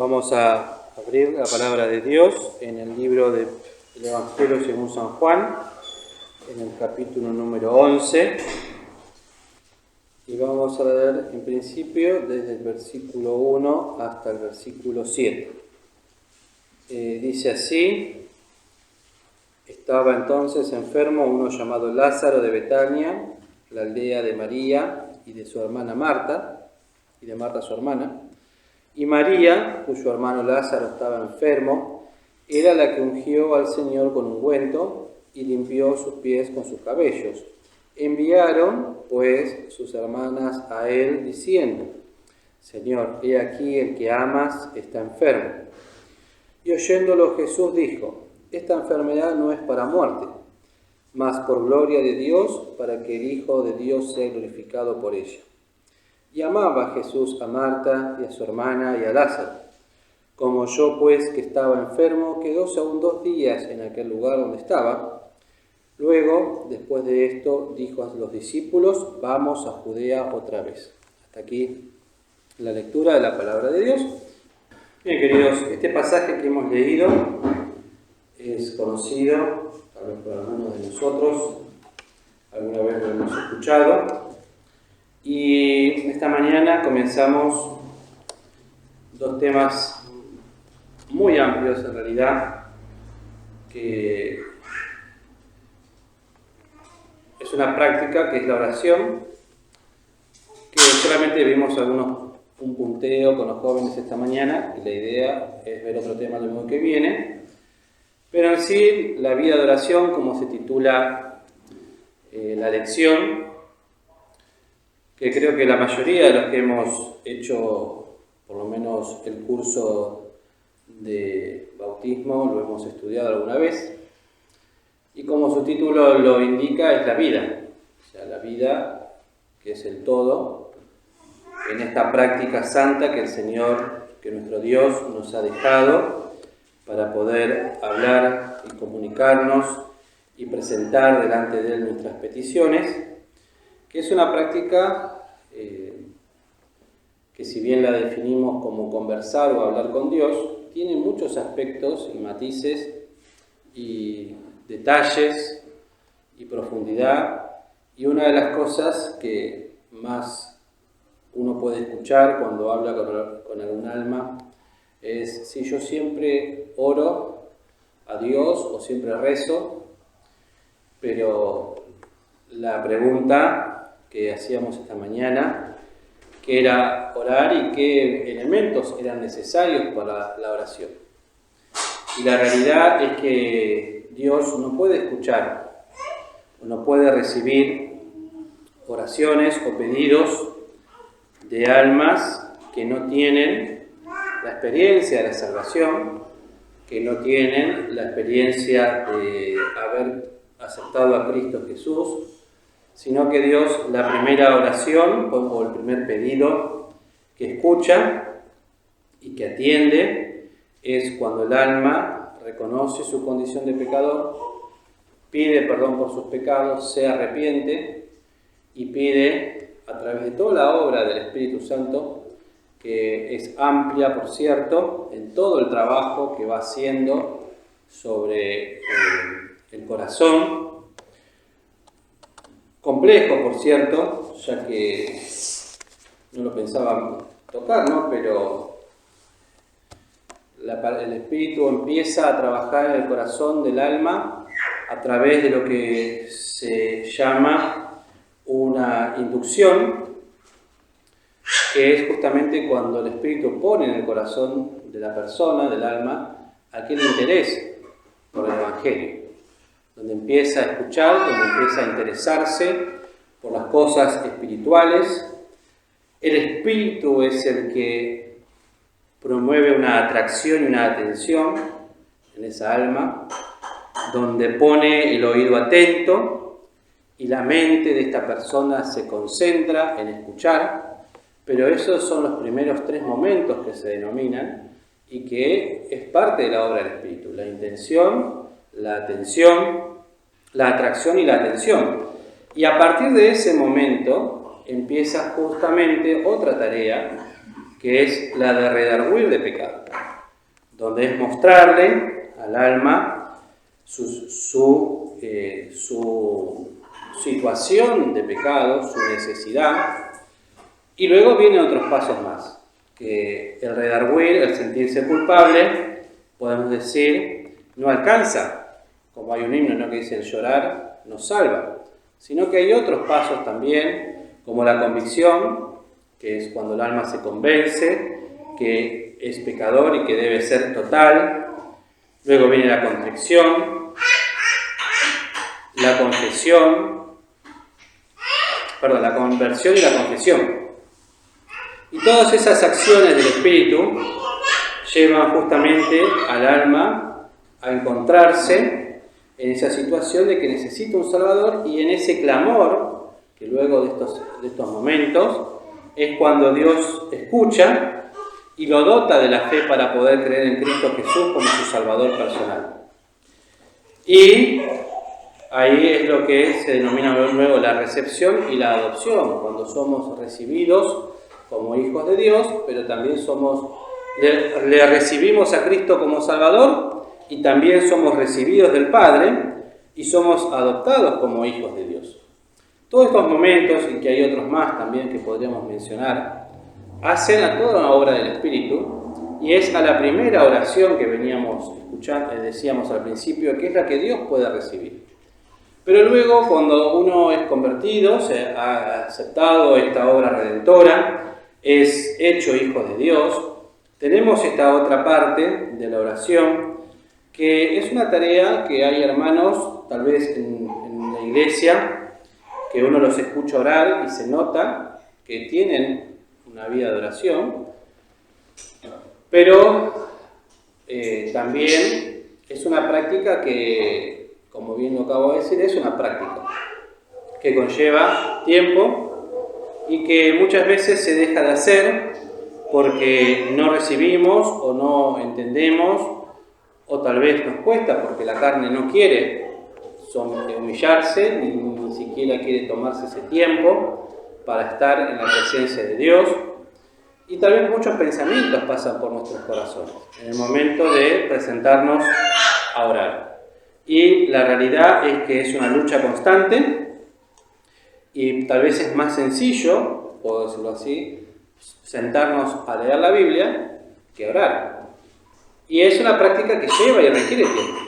Vamos a abrir la palabra de Dios en el libro del Evangelio según San Juan, en el capítulo número 11, y vamos a leer en principio desde el versículo 1 hasta el versículo 7. Dice así: estaba entonces enfermo uno llamado Lázaro de Betania, la aldea de María y de su hermana Marta, y de Marta su hermana. Y María, cuyo hermano Lázaro estaba enfermo, era la que ungió al Señor con ungüento y limpió sus pies con sus cabellos. Enviaron, pues, sus hermanas a él, diciendo: Señor, he aquí el que amas está enfermo. Y oyéndolo Jesús dijo: esta enfermedad no es para muerte, mas por gloria de Dios, para que el Hijo de Dios sea glorificado por ella. Y amaba Jesús a Marta y a su hermana y a Lázaro. Como oyó pues que estaba enfermo, quedóse aún 2 días en aquel lugar donde estaba. Luego, después de esto, dijo a los discípulos: vamos a Judea otra vez. Hasta aquí la lectura de la palabra de Dios. Bien, queridos, este pasaje que hemos leído es conocido, tal vez por algunos de nosotros, alguna vez lo hemos escuchado. Y esta mañana comenzamos 2 temas muy amplios en realidad, que es una práctica que es la oración, que solamente vimos un punteo con los jóvenes esta mañana, y la idea es ver otro tema el domingo que viene, pero en sí la vida de oración, como se titula la lección, que creo que la mayoría de los que hemos hecho por lo menos el curso de bautismo lo hemos estudiado alguna vez, y como su título lo indica, es la vida, o sea, la vida que es el todo en esta práctica santa que el Señor, que nuestro Dios nos ha dejado para poder hablar y comunicarnos y presentar delante de Él nuestras peticiones, que es una práctica que, si bien la definimos como conversar o hablar con Dios, tiene muchos aspectos y matices y detalles y profundidad, y una de las cosas que más uno puede escuchar cuando habla con algún alma es: si yo siempre oro a Dios o siempre rezo, pero la pregunta que hacíamos esta mañana, que era orar y qué elementos eran necesarios para la oración. Y la realidad es que Dios no puede escuchar o no puede recibir oraciones o pedidos de almas que no tienen la experiencia de la salvación, que no tienen la experiencia de haber aceptado a Cristo Jesús, sino que Dios, la primera oración o el primer pedido que escucha y que atiende es cuando el alma reconoce su condición de pecador, pide perdón por sus pecados, se arrepiente y pide, a través de toda la obra del Espíritu Santo, que es amplia, por cierto, en todo el trabajo que va haciendo sobre el corazón, complejo, por cierto, ya que no lo pensaba tocar, ¿no? Pero el Espíritu empieza a trabajar en el corazón del alma a través de lo que se llama una inducción, que es justamente cuando el Espíritu pone en el corazón de la persona, del alma, aquel interés por el Evangelio, donde empieza a escuchar, donde empieza a interesarse por las cosas espirituales. El Espíritu es el que promueve una atracción y una atención en esa alma, donde pone el oído atento y la mente de esta persona se concentra en escuchar, pero esos son los primeros 3 momentos que se denominan y que es parte de la obra del Espíritu: la intención, la atención, la atracción y la atención. Y a partir de ese momento empieza justamente otra tarea, que es la de redarguir de pecado, donde es mostrarle al alma su situación de pecado, su necesidad, y luego vienen otros pasos más, que el redarguir, el sentirse culpable, podemos decir, no alcanza, como hay un himno, ¿no?, que dice el llorar nos salva, sino que hay otros pasos también, como la convicción, que es cuando el alma se convence que es pecador y que debe ser total. Luego viene la contrición, la confesión, la conversión y la confesión. Y todas esas acciones del Espíritu llevan justamente al alma a encontrarse en esa situación de que necesita un Salvador, y en ese clamor, que luego de estos momentos, es cuando Dios escucha y lo dota de la fe para poder creer en Cristo Jesús como su Salvador personal. Y ahí es lo que se denomina luego la recepción y la adopción, cuando somos recibidos como hijos de Dios, pero también le recibimos a Cristo como Salvador, y también somos recibidos del Padre y somos adoptados como hijos de Dios. Todos estos momentos, y que hay otros más también que podríamos mencionar, hacen a toda una obra del Espíritu, y es a la primera oración que veníamos escuchando, decíamos al principio, que es la que Dios puede recibir. Pero luego, cuando uno es convertido, se ha aceptado esta obra redentora, es hecho hijo de Dios, tenemos esta otra parte de la oración, que es una tarea que hay hermanos, tal vez en la iglesia, que uno los escucha orar y se nota que tienen una vida de oración, pero también es una práctica que, como bien lo acabo de decir, es una práctica que conlleva tiempo y que muchas veces se deja de hacer porque no recibimos o no entendemos, o tal vez nos cuesta porque la carne no quiere humillarse, ni siquiera quiere tomarse ese tiempo para estar en la presencia de Dios, y tal vez muchos pensamientos pasan por nuestros corazones en el momento de presentarnos a orar. Y la realidad es que es una lucha constante, y tal vez es más sencillo, puedo decirlo así, sentarnos a leer la Biblia que orar. Y es una práctica que lleva y requiere tiempo.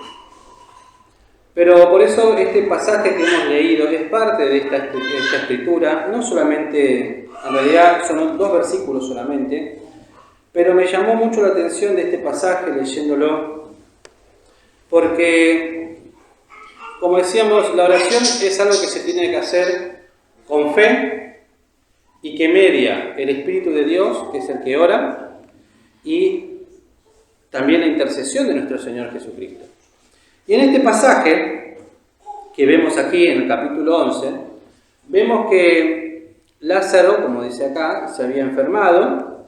Pero por eso este pasaje que hemos leído es parte de esta escritura, no solamente, en realidad son 2 versículos solamente, pero me llamó mucho la atención de este pasaje leyéndolo, porque, como decíamos, la oración es algo que se tiene que hacer con fe y que media el Espíritu de Dios, que es el que ora, y también la intercesión de nuestro Señor Jesucristo. Y en este pasaje que vemos aquí en el capítulo 11, vemos que Lázaro, como dice acá, se había enfermado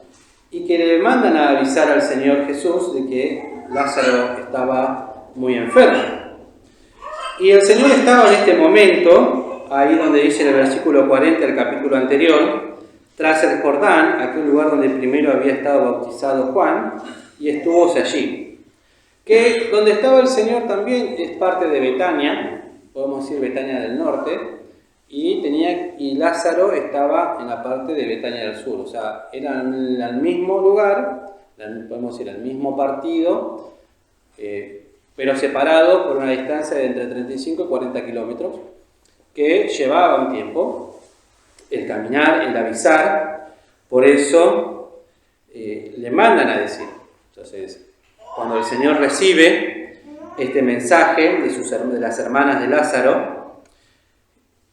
y que le mandan a avisar al Señor Jesús de que Lázaro estaba muy enfermo. Y el Señor estaba en este momento, ahí donde dice en el versículo 40 del capítulo anterior, tras el Jordán, aquel lugar donde primero había estado bautizado Juan, y estuvo allí. Que donde estaba el Señor también es parte de Betania, podemos decir Betania del norte, y Lázaro estaba en la parte de Betania del sur, o sea, eran el mismo lugar, podemos decir el mismo partido, pero separado por una distancia de entre 35 y 40 kilómetros, que llevaba un tiempo el caminar, el avisar, por eso le mandan a decir. Entonces, cuando el Señor recibe este mensaje de las hermanas de Lázaro,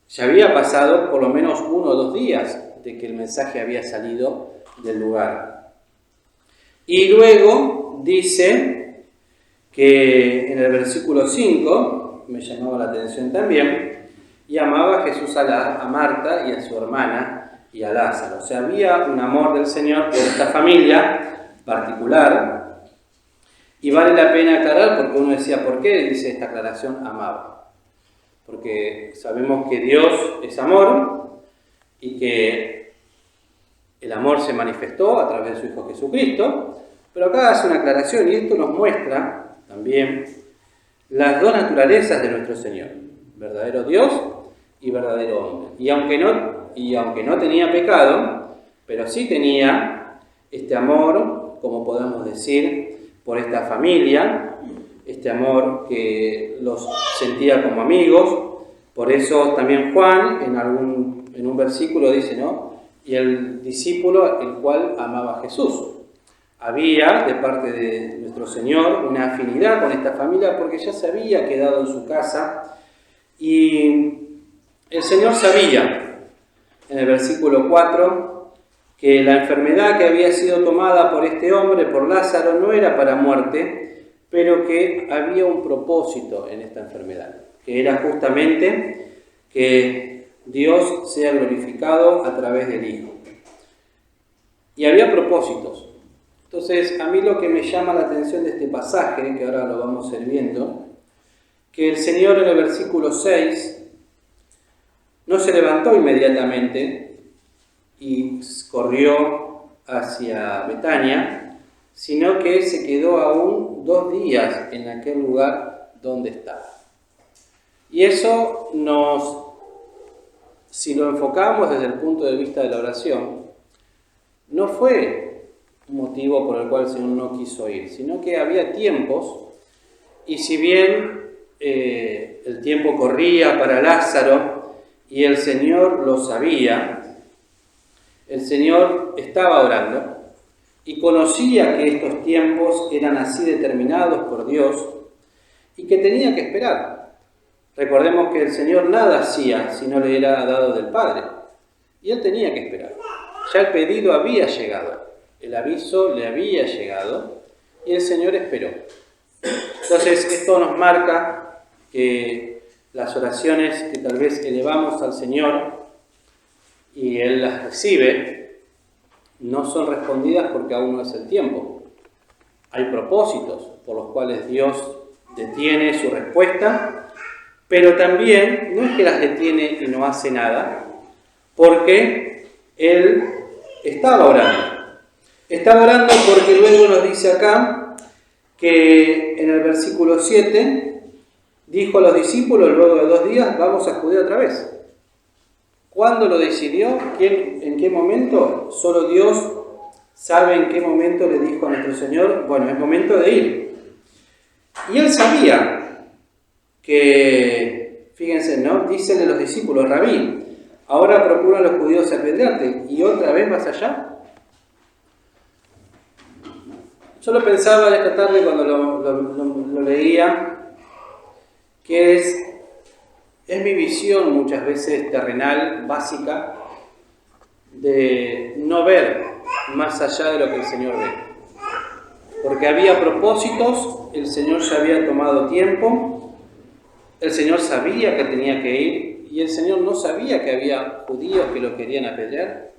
ya había pasado por lo menos 1 o 2 días de que el mensaje había salido del lugar. Y luego dice que en el versículo 5, me llamaba la atención también, y amaba a Jesús a Marta y a su hermana y a Lázaro. O sea, había un amor del Señor por esta familia particular. Y vale la pena aclarar, porque uno decía, ¿por qué dice esta aclaración amaba? Porque sabemos que Dios es amor y que el amor se manifestó a través de su Hijo Jesucristo, pero acá hace una aclaración y esto nos muestra también las dos naturalezas de nuestro Señor, verdadero Dios y verdadero hombre. Y aunque no tenía pecado, pero sí tenía este amor, como podemos decir, por esta familia, este amor que los sentía como amigos. Por eso también Juan en un versículo dice, ¿no? Y el discípulo el cual amaba a Jesús. Había de parte de nuestro Señor una afinidad con esta familia porque ya se había quedado en su casa y el Señor sabía en el versículo 4 que la enfermedad que había sido tomada por este hombre, por Lázaro, no era para muerte, pero que había un propósito en esta enfermedad, que era justamente que Dios sea glorificado a través del Hijo. Y había propósitos. Entonces, a mí lo que me llama la atención de este pasaje, que ahora lo vamos a ir viendo, que el Señor en el versículo 6 no se levantó inmediatamente y corrió hacia Betania, sino que se quedó aún 2 días en aquel lugar donde estaba. Y eso si lo enfocamos desde el punto de vista de la oración, no fue un motivo por el cual el Señor no quiso ir, sino que había tiempos, y si bien el tiempo corría para Lázaro y el Señor lo sabía, el Señor estaba orando y conocía que estos tiempos eran así determinados por Dios y que tenía que esperar. Recordemos que el Señor nada hacía si no le era dado del Padre, y Él tenía que esperar. Ya el pedido había llegado, el aviso le había llegado y el Señor esperó. Entonces esto nos marca que las oraciones que tal vez elevamos al Señor y Él las recibe, no son respondidas porque aún no es el tiempo. Hay propósitos por los cuales Dios detiene su respuesta, pero también no es que las detiene y no hace nada, porque Él estaba orando. Estaba orando porque luego nos dice acá que en el versículo 7 dijo a los discípulos, luego de 2 días, vamos a Judea otra vez. ¿Cuándo lo decidió? ¿En qué momento? Solo Dios sabe en qué momento le dijo a nuestro Señor, bueno, es momento de ir. Y Él sabía que, fíjense, ¿no? Dicen los discípulos, Rabí, ahora procuran los judíos apedrearte, ¿y otra vez vas allá? Yo lo pensaba esta tarde cuando lo leía, que es mi visión muchas veces terrenal, básica, de no ver más allá de lo que el Señor ve. Porque había propósitos, el Señor ya había tomado tiempo, el Señor sabía que tenía que ir y el Señor no sabía que había judíos que lo querían apedrear.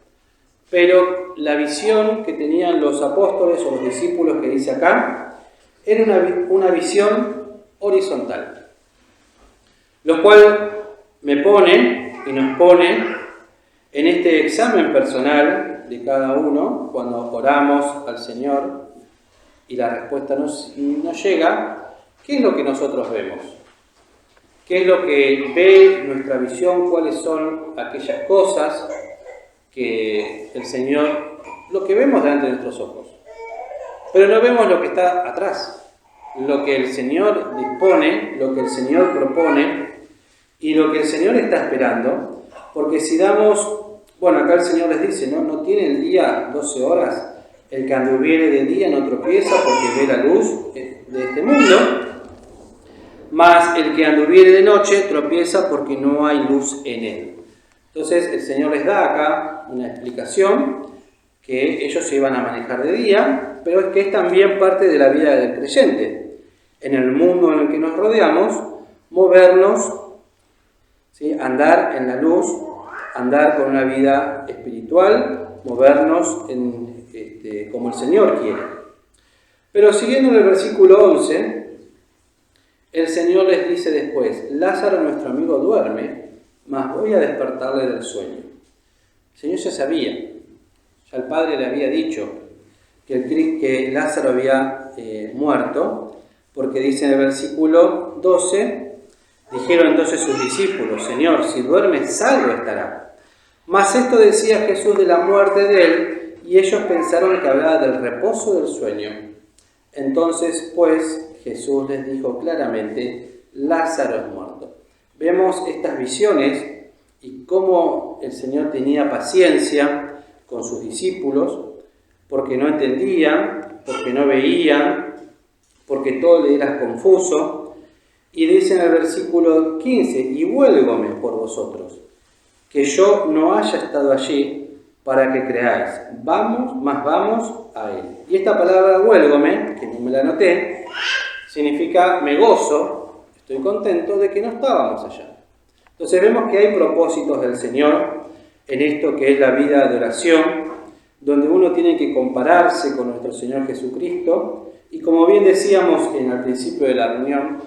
Pero la visión que tenían los apóstoles o los discípulos que dice acá era una visión horizontal. Lo cual me pone y nos pone en este examen personal de cada uno cuando oramos al Señor y la respuesta no llega. ¿Qué es lo que nosotros vemos? ¿Qué es lo que ve nuestra visión? ¿Cuáles son aquellas cosas que el Señor, lo que vemos delante de nuestros ojos? Pero no vemos lo que está atrás, lo que el Señor dispone, lo que el Señor propone y lo que el Señor está esperando. Porque si damos, bueno, acá el Señor les dice, no tiene el día 12 horas, el que anduviere de día no tropieza porque ve la luz de este mundo, mas el que anduviere de noche tropieza porque no hay luz en él. Entonces el Señor les da acá una explicación que ellos se iban a manejar de día, pero es que es también parte de la vida del creyente. En el mundo en el que nos rodeamos, movernos, ¿sí? Andar en la luz, andar con una vida espiritual, movernos como el Señor quiere. Pero siguiendo en el versículo 11, el Señor les dice después, Lázaro nuestro amigo duerme, mas voy a despertarle del sueño. El Señor ya Ya el Padre le había dicho que Lázaro había muerto, porque dice en el versículo 12, dijeron entonces sus discípulos: Señor, si duerme, salvo estará. Mas esto decía Jesús de la muerte de él, y ellos pensaron que hablaba del reposo del sueño. Entonces, pues, Jesús les dijo claramente: Lázaro es muerto. Vemos estas visiones y cómo el Señor tenía paciencia con sus discípulos, porque no entendían, porque no veían, porque todo le era confuso. Y dice en el versículo 15: y huélgome por vosotros, que yo no haya estado allí para que creáis. Vamos a él. Y esta palabra huélgome, que no me la anoté, significa me gozo, estoy contento de que no estábamos allá. Entonces vemos que hay propósitos del Señor en esto que es la vida de oración, donde uno tiene que compararse con nuestro Señor Jesucristo. Y como bien decíamos al principio de la reunión,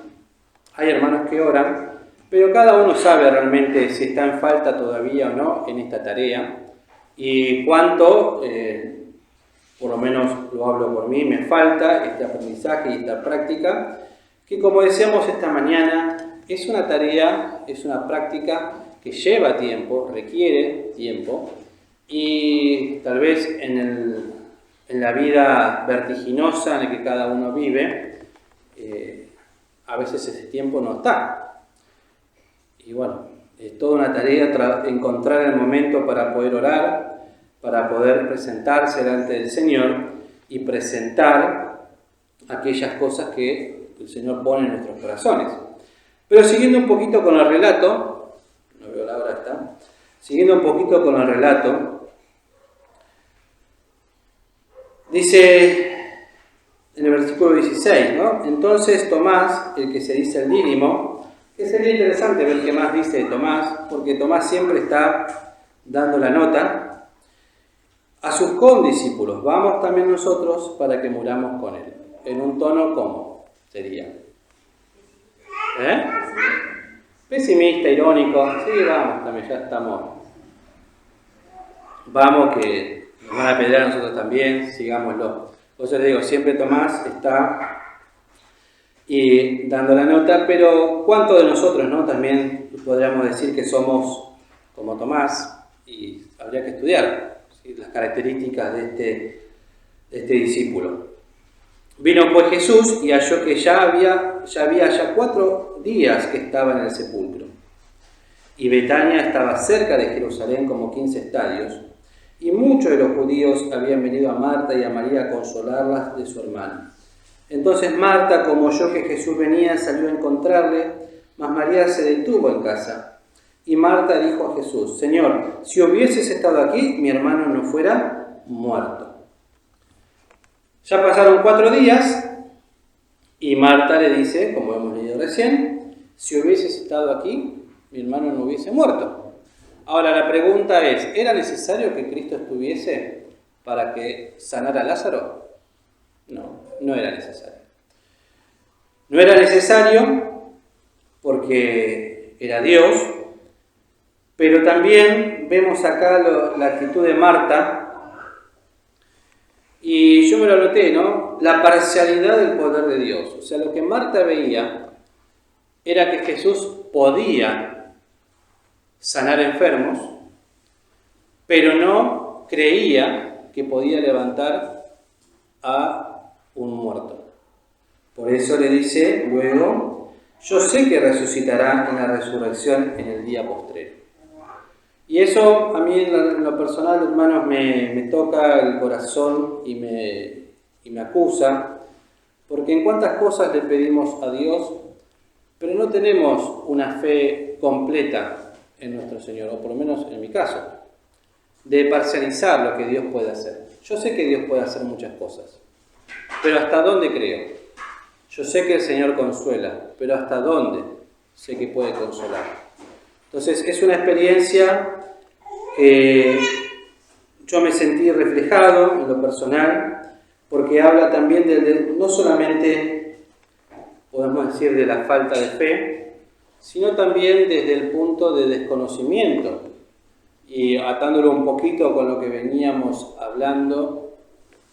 hay hermanos que oran, pero cada uno sabe realmente si está en falta todavía o no en esta tarea, y cuánto, por lo menos lo hablo por mí, me falta este aprendizaje y esta práctica, que como decíamos esta mañana, es una tarea, es una práctica que lleva tiempo, requiere tiempo, y tal vez en la vida vertiginosa en la que cada uno vive, a veces ese tiempo no está. Y bueno, es toda una tarea encontrar el momento para poder orar, para poder presentarse delante del Señor y presentar aquellas cosas que el Señor pone en nuestros corazones. Pero siguiendo un poquito con el relato, no veo la hora, está, siguiendo un poquito con el relato, dice en el versículo 16, ¿no? Entonces Tomás, el que se dice el Dídimo, que sería interesante ver qué más dice de Tomás, porque Tomás siempre está dando la nota, a sus condiscípulos: vamos también nosotros para que muramos con él. En un tono, ¿cómo sería? Pesimista, irónico. Sí, vamos, también ya estamos. Vamos, que nos van a apedrear a nosotros también, sigámoslo. Por eso les digo, siempre Tomás está dando la nota, pero ¿cuántos de nosotros, no? También podríamos decir que somos como Tomás, y habría que estudiar, ¿sí?, las características de este discípulo. Vino pues Jesús y halló que ya había 4 días que estaba en el sepulcro. Y Betania estaba cerca de Jerusalén como 15 estadios, y muchos de los judíos habían venido a Marta y a María a consolarlas de su hermano. Entonces Marta, como oyó que Jesús venía, salió a encontrarle, mas María se detuvo en casa. Y Marta dijo a Jesús: Señor, si hubieses estado aquí, mi hermano no fuera muerto. Ya pasaron 4 días y Marta le dice, como hemos leído recién: si hubieses estado aquí, mi hermano no hubiese muerto. Ahora la pregunta es: ¿era necesario que Cristo estuviese para que sanara a Lázaro? No, no era necesario. No era necesario porque era Dios, pero también vemos acá la actitud de Marta. Y yo me lo anoté, ¿no? La parcialidad del poder de Dios. O sea, lo que Marta veía era que Jesús podía sanar enfermos, pero no creía que podía levantar a un muerto. Por eso le dice luego: yo sé que resucitará en la resurrección en el día postrero. Y eso a mí en lo personal, hermanos, me toca el corazón y me acusa, porque en cuántas cosas le pedimos a Dios, pero no tenemos una fe completa en nuestro Señor, o por lo menos en mi caso, de parcializar lo que Dios puede hacer. Yo sé que Dios puede hacer muchas cosas, pero ¿hasta dónde creo? Yo sé que el Señor consuela, pero ¿hasta dónde sé que puede consolar? Entonces es una experiencia que yo me sentí reflejado en lo personal, porque habla también no solamente, podemos decir, de la falta de fe, sino también desde el punto de desconocimiento Y atándolo un poquito con lo que veníamos hablando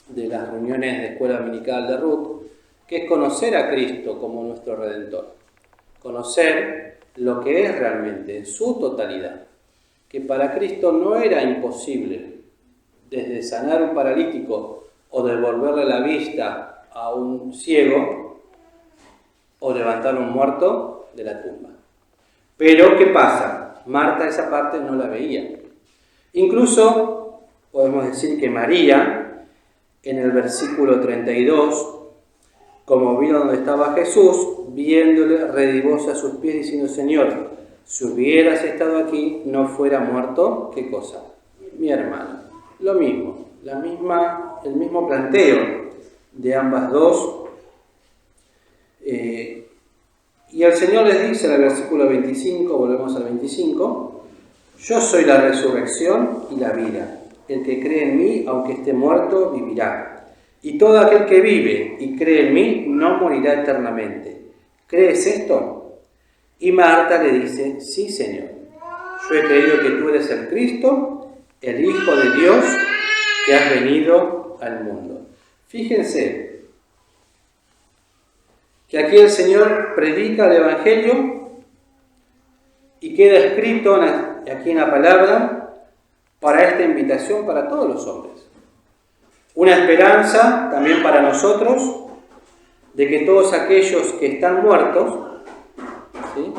de las reuniones de escuela dominical de Ruth, que es conocer a Cristo como nuestro Redentor. Conocer lo que es realmente en su totalidad. Que para Cristo no era imposible, desde sanar un paralítico o devolverle la vista a un ciego o levantar a un muerto de la tumba. Pero, ¿qué pasa? Marta esa parte no la veía. Incluso podemos decir que María, en el versículo 32, como vino donde estaba Jesús, viéndole, redivóse a sus pies, diciendo: Señor, si hubieras estado aquí, no fuera muerto, ¿qué cosa? Mi hermano. Lo mismo, el mismo planteo de ambas dos. Y el Señor les dice en el versículo 25, volvemos al 25, yo soy la resurrección y la vida. El que cree en mí, aunque esté muerto, vivirá. Y todo aquel que vive y cree en mí, no morirá eternamente. ¿Crees esto? Y Marta le dice: sí, Señor. Yo he creído que tú eres el Cristo, el Hijo de Dios, que has venido al mundo. Fíjense que aquí el Señor predica el Evangelio y queda escrito aquí en la palabra para esta invitación para todos los hombres. Una esperanza también para nosotros de que todos aquellos que están muertos, ¿sí?,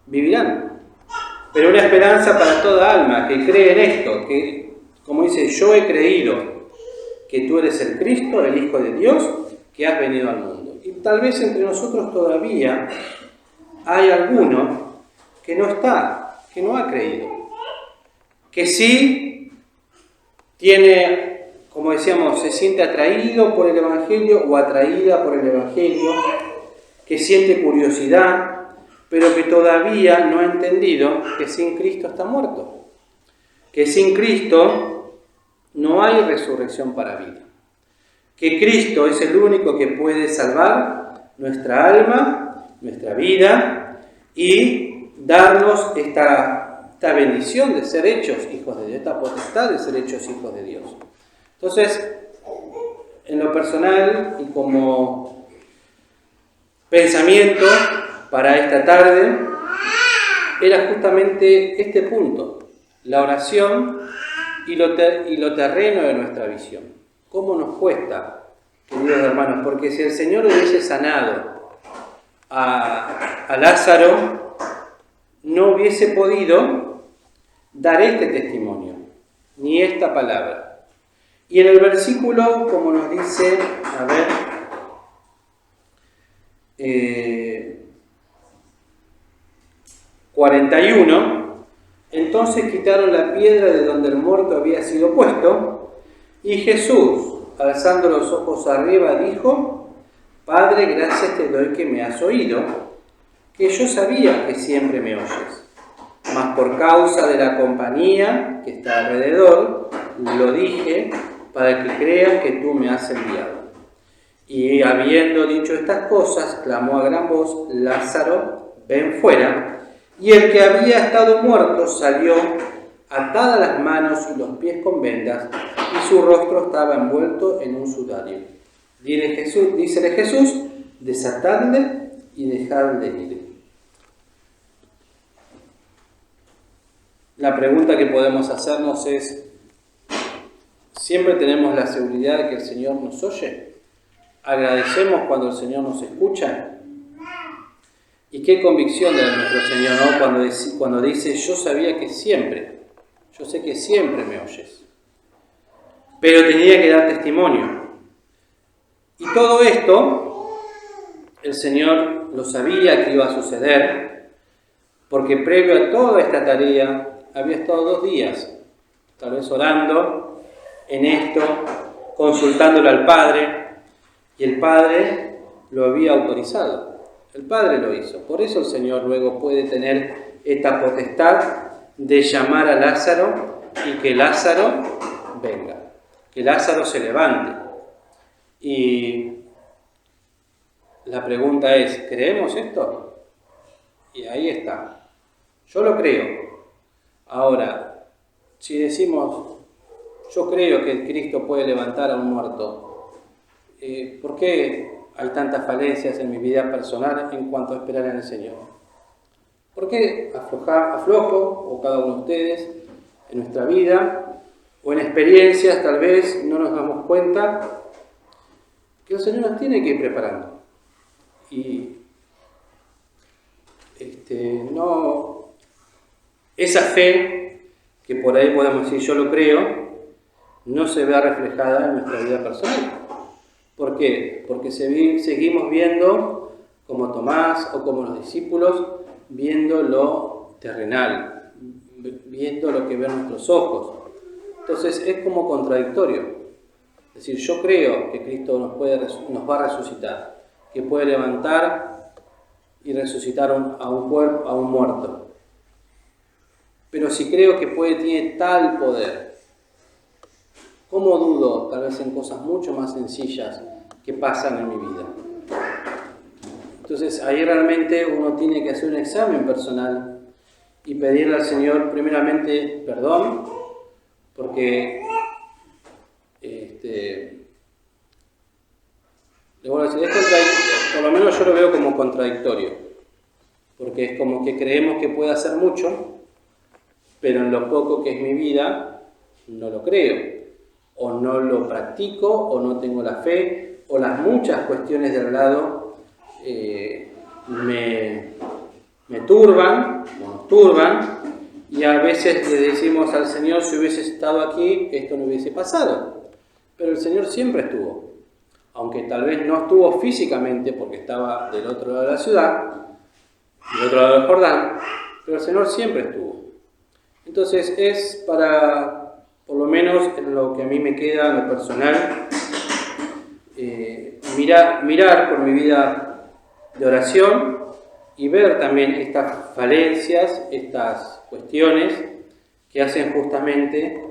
vivirán. Pero una esperanza para toda alma que cree en esto, que, como dice, yo he creído que tú eres el Cristo, el Hijo de Dios, que has venido al mundo. Y tal vez entre nosotros todavía hay alguno que no está, que no ha creído, que sí tiene, como decíamos, se siente atraído por el Evangelio o atraída por el Evangelio, que siente curiosidad, pero que todavía no ha entendido que sin Cristo está muerto, que sin Cristo no hay resurrección para vida, que Cristo es el único que puede salvar nuestra alma, nuestra vida y darnos esta bendición de ser hechos hijos de Dios, esta potestad de ser hechos hijos de Dios. Entonces, en lo personal y como pensamiento para esta tarde, era justamente este punto, la oración y lo terreno de nuestra visión. ¿Cómo nos cuesta, queridos hermanos? Porque si el Señor hubiese sanado a Lázaro, no hubiese podido dar este testimonio, ni esta palabra. Y en el versículo, como nos dice, 41, entonces quitaron la piedra de donde el muerto había sido puesto, y Jesús, alzando los ojos arriba, dijo: Padre, gracias te doy que me has oído, que yo sabía que siempre me oyes, mas por causa de la compañía que está alrededor, lo dije para que crean que tú me has enviado. Y habiendo dicho estas cosas, clamó a gran voz: Lázaro, ven fuera. Y el que había estado muerto salió, atadas las manos y los pies con vendas, y su rostro estaba envuelto en un sudario. Dícele Jesús: desatadle y dejadle ir. La pregunta que podemos hacernos es: ¿siempre tenemos la seguridad de que el Señor nos oye? ¿Agradecemos cuando el Señor nos escucha? Y qué convicción de nuestro Señor, ¿no? Cuando dice: yo sabía que siempre, yo sé que siempre me oyes. Pero tenía que dar testimonio. Y todo esto, el Señor lo sabía que iba a suceder, porque previo a toda esta tarea, había estado 2 días, tal vez orando en esto, consultándolo al Padre, y el Padre lo había autorizado. El Padre lo hizo. Por eso el Señor luego puede tener esta potestad de llamar a Lázaro y que Lázaro venga, que Lázaro se levante. Y la pregunta es: ¿creemos esto? Y ahí está. Yo lo creo. Ahora, si decimos, yo creo que Cristo puede levantar a un muerto, ¿por qué hay tantas falencias en mi vida personal en cuanto a esperar en el Señor? ¿Por qué aflojo, o cada uno de ustedes, en nuestra vida, o en experiencias tal vez no nos damos cuenta que el Señor nos tiene que ir preparando? Y no, esa fe que por ahí podemos decir yo lo creo, no se vea reflejada en nuestra vida personal. ¿Por qué? Porque seguimos viendo, como Tomás o como los discípulos, viendo lo terrenal, viendo lo que ven nuestros ojos. Entonces es como contradictorio. Es decir, yo creo que Cristo nos va a resucitar, que puede levantar y resucitar a un muerto. Pero si creo que tiene tal poder, ¿cómo dudo tal vez en cosas mucho más sencillas que pasan en mi vida? Entonces ahí realmente uno tiene que hacer un examen personal y pedirle al Señor primeramente perdón, porque le vuelvo a decir, por lo menos yo lo veo como contradictorio, porque es como que creemos que puede hacer mucho, pero en lo poco que es mi vida no lo creo, o no lo practico, o no tengo la fe, o las muchas cuestiones del lado me turban, o nos turban, y a veces le decimos al Señor, si hubiese estado aquí, esto no hubiese pasado. Pero el Señor siempre estuvo, aunque tal vez no estuvo físicamente porque estaba del otro lado de la ciudad, del otro lado del Jordán, pero el Señor siempre estuvo. Entonces es para, por lo menos en lo que a mí me queda, en lo personal, mirar por mi vida de oración y ver también estas falencias, estas cuestiones que hacen justamente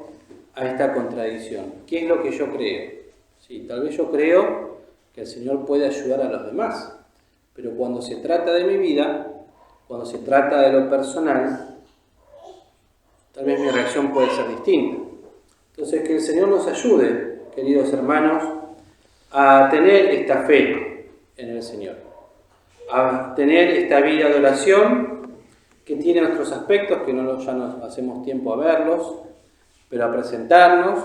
a esta contradicción. ¿Qué es lo que yo creo? Sí, tal vez yo creo que el Señor puede ayudar a los demás, pero cuando se trata de mi vida, cuando se trata de lo personal, tal vez mi reacción puede ser distinta. Entonces, que el Señor nos ayude, queridos hermanos, a tener esta fe en el Señor, a tener esta vida de oración que tiene nuestros aspectos, que ya no hacemos tiempo a verlos, pero a presentarnos,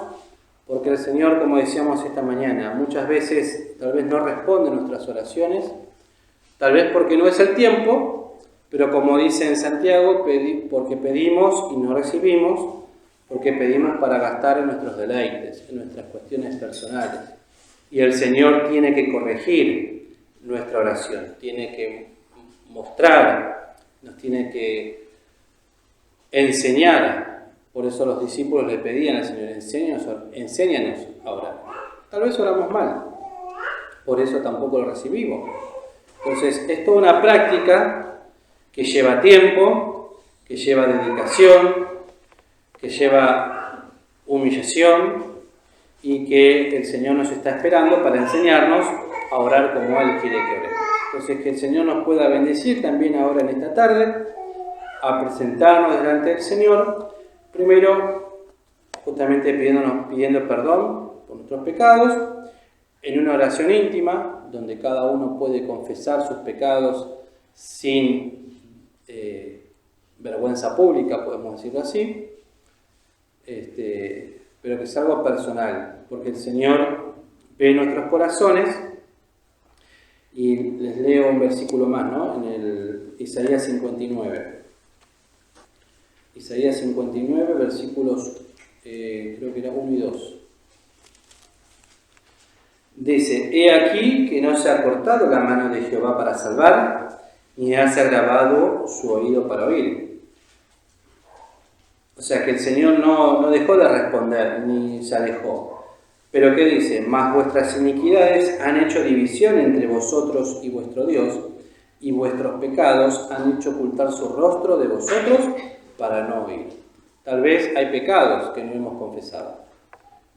porque el Señor, como decíamos esta mañana, muchas veces tal vez no responde nuestras oraciones, tal vez porque no es el tiempo, pero como dice en Santiago, porque pedimos y no recibimos, porque pedimos para gastar en nuestros deleites, en nuestras cuestiones personales. Y el Señor tiene que corregir nuestra oración, tiene que mostrar, nos tiene que enseñar. Por eso los discípulos le pedían al Señor, enséñanos a orar. Tal vez oramos mal, por eso tampoco lo recibimos. Entonces es toda una práctica que lleva tiempo, que lleva dedicación, que lleva humillación y que el Señor nos está esperando para enseñarnos a orar como Él quiere que oremos. Entonces que el Señor nos pueda bendecir también ahora en esta tarde a presentarnos delante del Señor, primero justamente pidiendo perdón por nuestros pecados, en una oración íntima, donde cada uno puede confesar sus pecados sin vergüenza pública, podemos decirlo así, pero que es algo personal, porque el Señor ve nuestros corazones. Y les leo un versículo más, ¿no? En el Isaías 59. Isaías 59, versículos, creo que era 1 y 2. Dice, he aquí que no se ha cortado la mano de Jehová para salvar, ni se ha agravado su oído para oír. O sea que el Señor no dejó de responder, ni se alejó. Pero ¿qué dice? Mas vuestras iniquidades han hecho división entre vosotros y vuestro Dios, y vuestros pecados han hecho ocultar su rostro de vosotros para no oír. Tal vez hay pecados que no hemos confesado.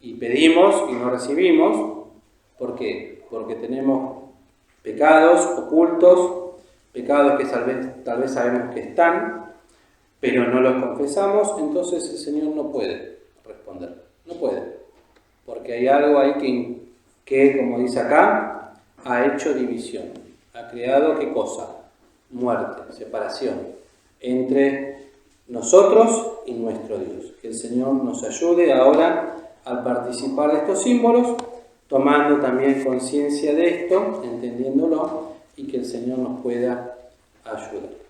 Y pedimos y no recibimos. ¿Por qué? Porque tenemos pecados ocultos, pecados que tal vez sabemos que están, pero no los confesamos, entonces el Señor no puede responder. No puede. Porque hay algo ahí que, como dice acá, ha hecho división. Ha creado, ¿qué cosa? Muerte, separación entre nosotros y nuestro Dios. Que el Señor nos ayude ahora al participar de estos símbolos, tomando también conciencia de esto, entendiéndolo, y que el Señor nos pueda ayudar.